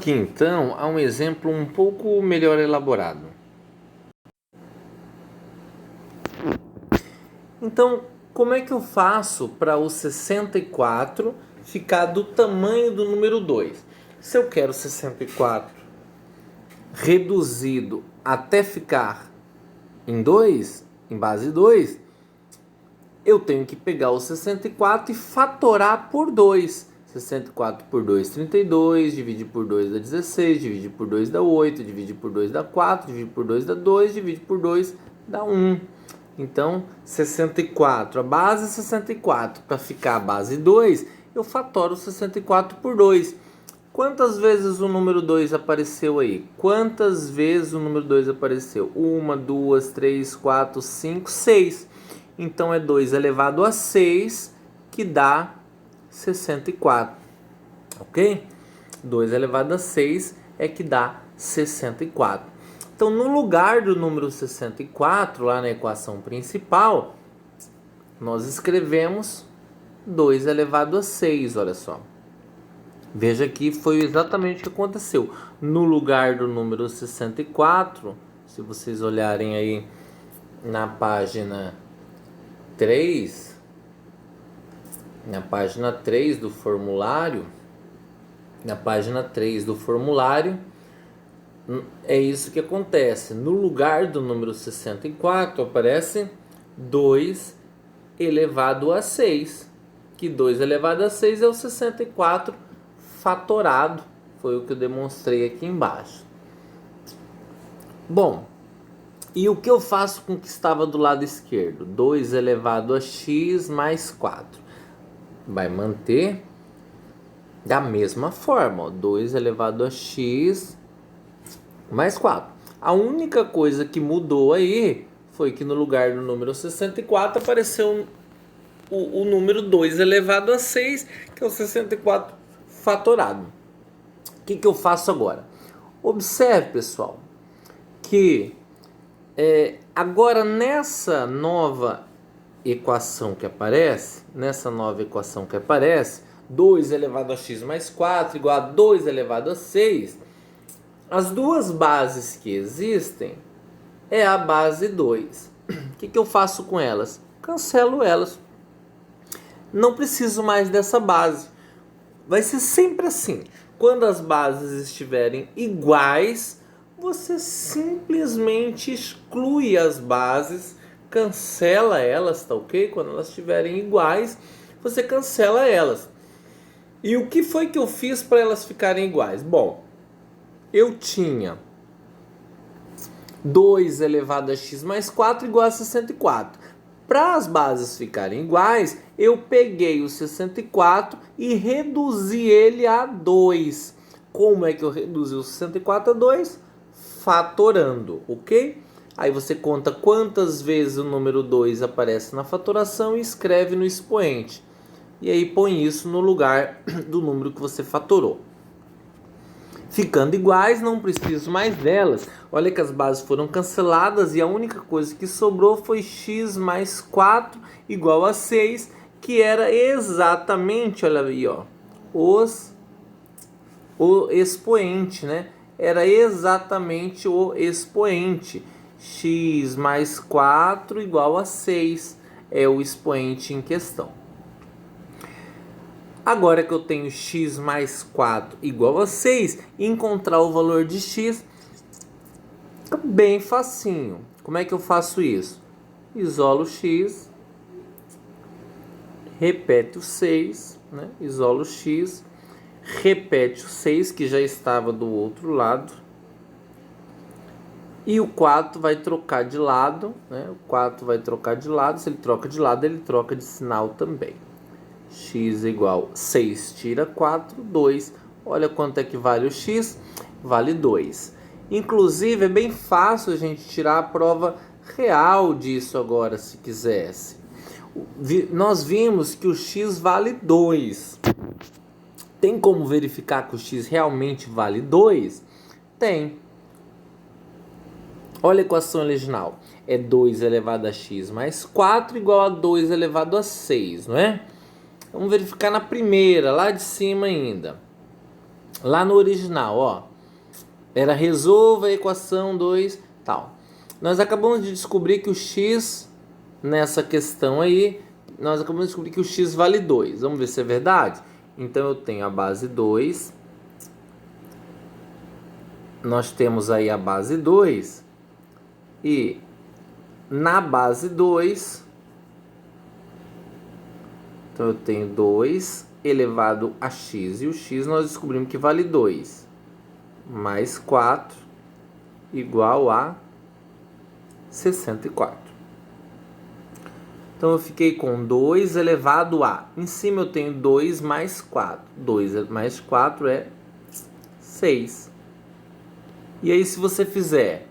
aqui então a um exemplo um pouco melhor elaborado. Então, como é que eu faço para o 64 ficar do tamanho do número 2? Se eu quero 64 reduzido até ficar em 2, em base 2, eu tenho que pegar o 64 e fatorar por 2. 64 por 2, 32, dividir por 2 dá 16, dividir por 2 dá 8, dividir por 2 dá 4, dividir por 2 dá 2, dividir por 2 dá 1. Então, 64, a base é 64, para ficar a base 2, eu fatoro 64 por 2. Quantas vezes o número 2 apareceu aí? Quantas vezes o número 2 apareceu? 1, 2, 3, 4, 5, 6. Então é 2 elevado a 6 que dá 64. Ok? 2 elevado a 6 é que dá 64. Então, no lugar do número 64, lá na equação principal, nós escrevemos 2 elevado a 6, olha só. Veja que foi exatamente o que aconteceu. No lugar do número 64, se vocês olharem aí na página 3, na página 3 do formulário, é isso que acontece. No lugar do número 64 aparece 2 elevado a 6, que 2 elevado a 6 é o 64 fatorado. Foi o que eu demonstrei aqui embaixo. Bom, e o que eu faço com o que estava do lado esquerdo? 2 elevado a x mais 4. Vai manter da mesma forma, ó, 2 elevado a x mais 4. A única coisa que mudou aí foi que no lugar do número 64 apareceu o número 2 elevado a 6, que é o 64 fatorado. O que eu faço agora? Observe, pessoal, que agora nessa nova equação que aparece, 2 elevado a x mais 4 igual a 2 elevado a 6, as duas bases que existem é a base 2. O que eu faço com elas? Cancelo elas. Não preciso mais dessa base. Vai ser sempre assim. Quando as bases estiverem iguais, você simplesmente exclui as bases, cancela elas, tá ok? Quando elas estiverem iguais, você cancela elas. E o que foi que eu fiz para elas ficarem iguais? Bom, eu tinha 2 elevado a x mais 4 igual a 64. Para as bases ficarem iguais, eu peguei o 64 e reduzi ele a 2. Como é que eu reduzi o 64 a 2? Fatorando, ok? Aí você conta quantas vezes o número 2 aparece na fatoração e escreve no expoente. E aí põe isso no lugar do número que você fatorou. Ficando iguais, não preciso mais delas. Olha que as bases foram canceladas e a única coisa que sobrou foi x mais 4 igual a 6, que era exatamente, olha aí, ó, o expoente, né? Era exatamente o expoente. X mais 4 igual a 6 é o expoente em questão. Agora que eu tenho x mais 4 igual a 6, encontrar o valor de x é bem facinho. Como é que eu faço isso? Isolo x, repete o 6, né? Isolo x, repete o 6, que já estava do outro lado. E o 4 vai trocar de lado, né? O 4 vai trocar de lado. Se ele troca de lado, ele troca de sinal também. X igual 6 tira 4, 2. Olha quanto é que vale o x? Vale 2. Inclusive, é bem fácil a gente tirar a prova real disso agora, se quisesse. Nós vimos que o x vale 2. Tem como verificar que o x realmente vale 2? Tem. Olha a equação original. É 2 elevado a x mais 4 igual a 2 elevado a 6, não é? Vamos verificar na primeira, lá de cima ainda. Lá no original, ó, era resolva a equação 2, tal. Nós acabamos de descobrir que o x, nessa questão aí, nós acabamos de descobrir que o x vale 2. Vamos ver se é verdade? Então eu tenho a base 2. Nós temos aí a base 2. E na base 2, então eu tenho 2 elevado a x. E o x nós descobrimos que vale 2. Mais 4 igual a 64. Então eu fiquei com 2 elevado a. Em cima eu tenho 2 mais 4. 2 mais 4 é 6. E aí se você fizer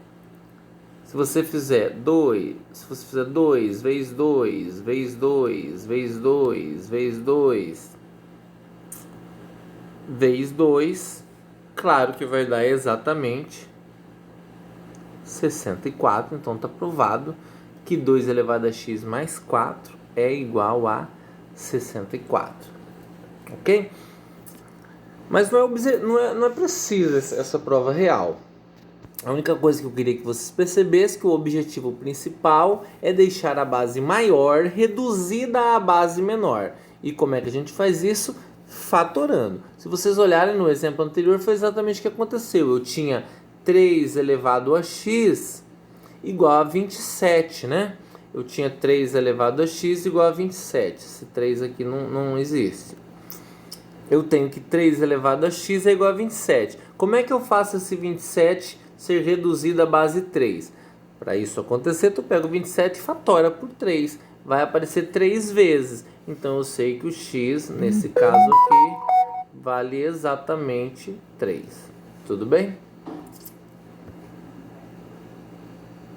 2 vezes 2 vezes 2 vezes 2 vezes 2 vezes 2, claro que vai dar exatamente 64. Então está provado que 2 elevado a x mais 4 é igual a 64. Ok? Mas não é preciso essa prova real. A única coisa que eu queria que vocês percebessem é que o objetivo principal é deixar a base maior reduzida à base menor. E como é que a gente faz isso? Fatorando. Se vocês olharem no exemplo anterior, foi exatamente o que aconteceu. Eu tinha 3 elevado a x igual a 27, né? Eu tinha 3 elevado a x igual a 27. Esse 3 aqui não existe. Eu tenho que 3 elevado a x é igual a 27. Como é que eu faço esse 27 ser reduzido à base 3? Para isso acontecer, tu pega o 27 e fatora por 3. Vai aparecer 3 vezes. Então eu sei que o x, nesse caso aqui, vale exatamente 3. Tudo bem?